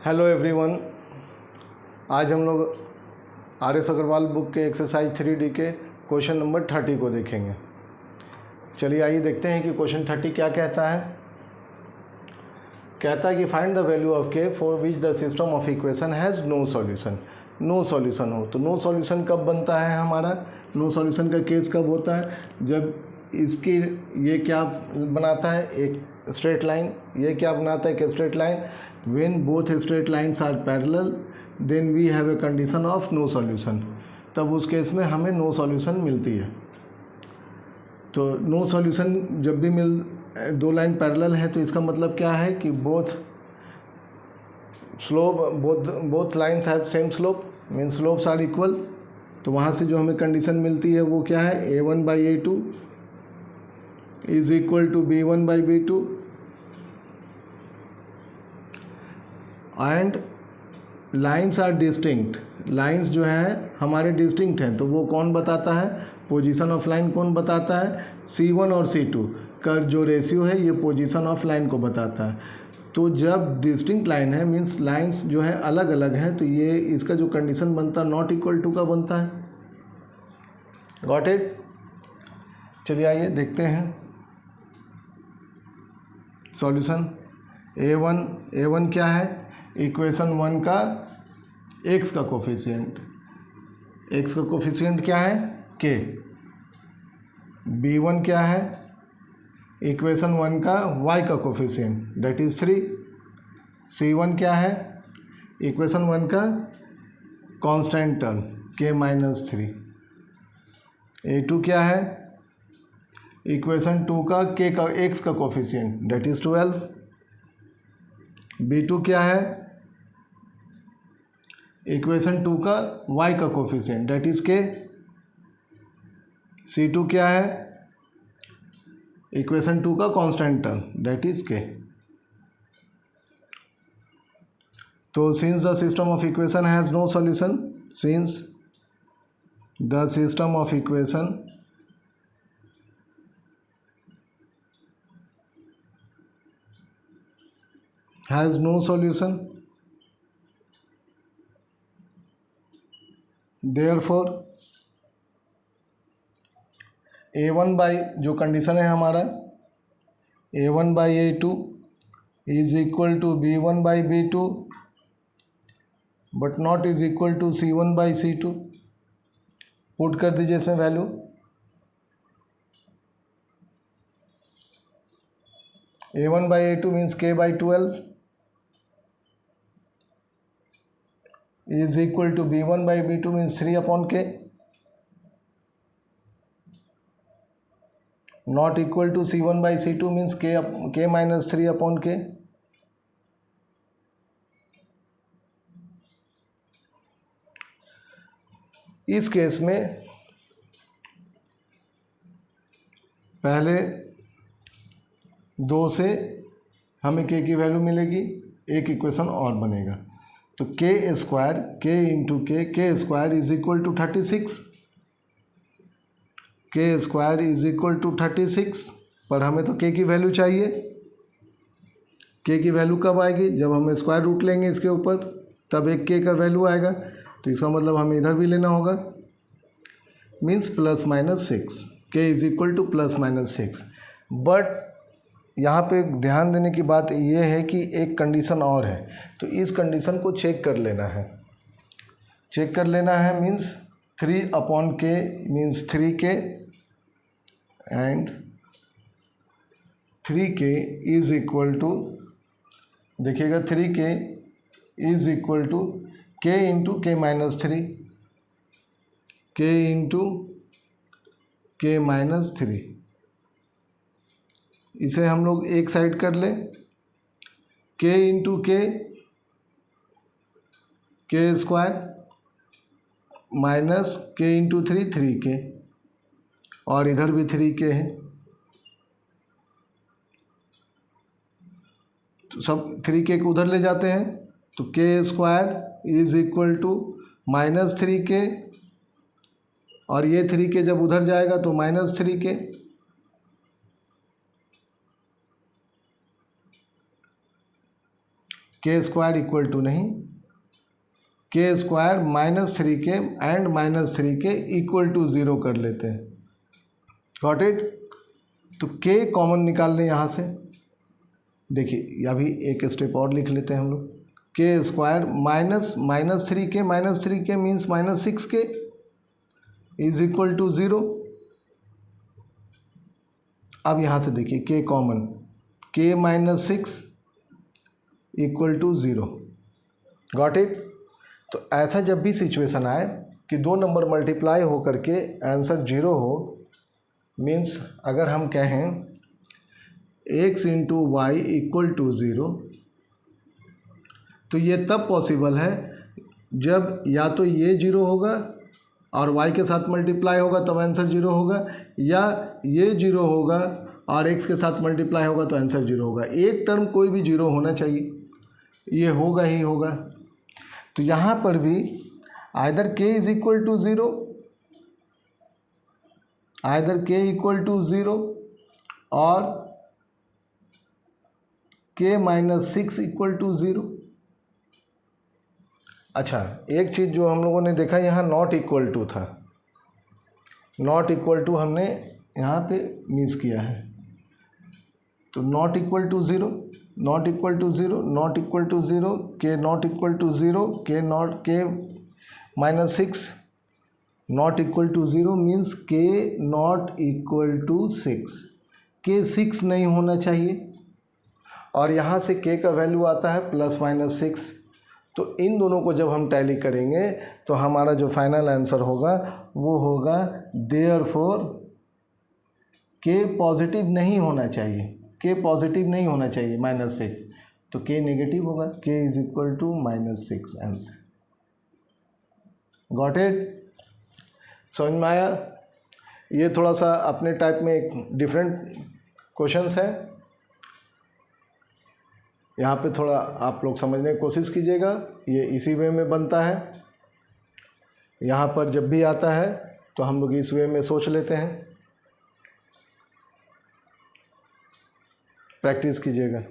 Hello everyone. आज हम लोग आर.एस. अग्रवाल बुक के एक्सरसाइज 3D के क्वेश्चन नंबर 30 को देखेंगे। चलिए आइए देखते हैं कि क्वेश्चन 30 क्या कहता है। कहता है कि find the value of k for which the system of equation has no solution. No solution हो तो नो सॉल्यूशन कब बनता है हमारा, नो सॉल्यूशन का केस कब होता है, जब इसकी ये क्या बनाता है, एक स्ट्रेट लाइन, ये क्या बनाता है, एक straight line. When both straight lines are parallel then we have a condition of no solution. तब उस केस में हमें नो सॉल्यूशन मिलती है। तो नो सॉल्यूशन जब भी दो लाइन पैरेलल है तो इसका मतलब क्या है कि both lines have same slope, mean slopes are equal. तो वहाँ से जो हमें कंडीशन मिलती है वो क्या है, a1/a2 is equal to b1/b2 and lines are distinct. Lines जो है हमारे डिस्टिंक्ट हैं, तो वो कौन बताता है, पोजीशन ऑफ लाइन कौन बताता है, C1 और C2 का जो रेशियो है ये पोजीशन ऑफ लाइन को बताता है। तो जब डिस्टिंक्ट लाइन है मीन्स लाइन्स जो है अलग अलग हैं, तो ये इसका जो कंडीशन बनता है नॉट इक्वल टू का बनता है। Got it. चलिए आइए देखते हैं सॉल्यूशन। A1 क्या है, इक्वेशन 1 का x का कोफिशिएंट, x का कोफिशिएंट क्या है k। B1 क्या है, इक्वेशन 1 का y का कोफिशिएंट दैट इज 3। C1 क्या है, इक्वेशन 1 का कांस्टेंट टर्म k-3। A2 क्या है, इक्वेशन 2 का k का x का कोफिशिएंट दैट इज 12। B2 क्या है, इक्वेशन 2 का y का coefficient that is k। C2 क्या है, इक्वेशन 2 का constant term that is k। तो since the system of equation has no solution, since the system of equation has no solution, therefore A1 by जो condition है हमारा A1/A2 is equal to B1/B2 but not is equal to C1/C2। Put कर दीजिए इसमें value. A1/A2 means k/12 is equal to B1/B2 means 3/k, not equal to C1/C2 means k-3/k। इस case में पहले 2 से हमें k की वैल्यू मिलेगी, एक इक्वेशन और बनेगा। तो k square k into k square is equal to 36, k square is equal to 36। पर हमें तो k की वैल्यू चाहिए। k की वैल्यू कब आएगी, जब हम स्क्वायर रूट लेंगे इसके ऊपर, तब एक k का वैल्यू आएगा। तो इसका मतलब हमें इधर भी लेना होगा, means +-6, k is equal to +-6। But यहाँ पे ध्यान देने की बात ये है कि एक कंडीशन और है, तो इस कंडीशन को चेक कर लेना है। चेक कर लेना है means 3/k means 3k and 3k is equal to, देखिएगा 3k is equal to k into k-3, k into k-3। इसे हम लोग एक साइड कर लें, k into k square minus k into 3k, और इधर भी 3k है। तो सब 3k को उधर ले जाते हैं, तो k square is equal to -3k, और ये 3k जब उधर जाएगा तो -3k। के स्क्वायर इक्वल टू नहीं, के स्क्वायर -3 के एंड -3 के इक्वल टू 0 कर लेते हैं। Got it. तो के कॉमन निकाल लें यहाँ से। देखिए अभी एक स्टेप और लिख लेते हैं हम लोग। के स्क्वायर -3 के मीन्स -6 के इज इक्वल टू 0। अब यहाँ से देखिए के कॉमन, के -6 इक्वल टू 0। Got it. तो ऐसा जब भी सिचुएशन आए कि दो नंबर मल्टीप्लाई हो करके आंसर 0 हो, मीन्स अगर हम कहें x into y equal to 0, तो ये तब पॉसिबल है जब या तो ये 0 होगा और y के साथ मल्टीप्लाई होगा तब आंसर 0 होगा, या ये 0 होगा और x के साथ मल्टीप्लाई होगा तो आंसर 0 होगा। एक टर्म कोई भी 0 होना चाहिए, ये होगा ही होगा। तो यहाँ पर भी either k is equal to 0, either k equal to 0 और k -6 इक्वल टू 0। अच्छा, एक चीज़ जो हम लोगों ने देखा यहाँ नॉट इक्वल टू था, नॉट इक्वल टू हमने यहाँ पे मिस किया है। तो not equal to 0, not equal to 0, not equal to 0, k not equal to 0, k -6 not equal to 0 means k not equal to 6, k 6 नहीं होना चाहिए। और यहाँ से के का वैल्यू आता है ±6। तो इन दोनों को जब हम टैली करेंगे तो हमारा जो फाइनल आंसर होगा वो होगा देयरफॉर के पॉजिटिव नहीं होना चाहिए, के पॉजिटिव नहीं होना चाहिए -6, तो के नेगेटिव होगा, k is equal to -6 answer. Got it. समझ में आया। ये थोड़ा सा अपने टाइप में एक डिफरेंट क्वेश्चंस है, यहाँ पे थोड़ा आप लोग समझने की कोशिश कीजिएगा। ये इसी वे में बनता है, यहाँ पर जब भी आता है तो हम लोग इस वे में सोच लेते हैं। प्रैक्टिस कीजिएगा।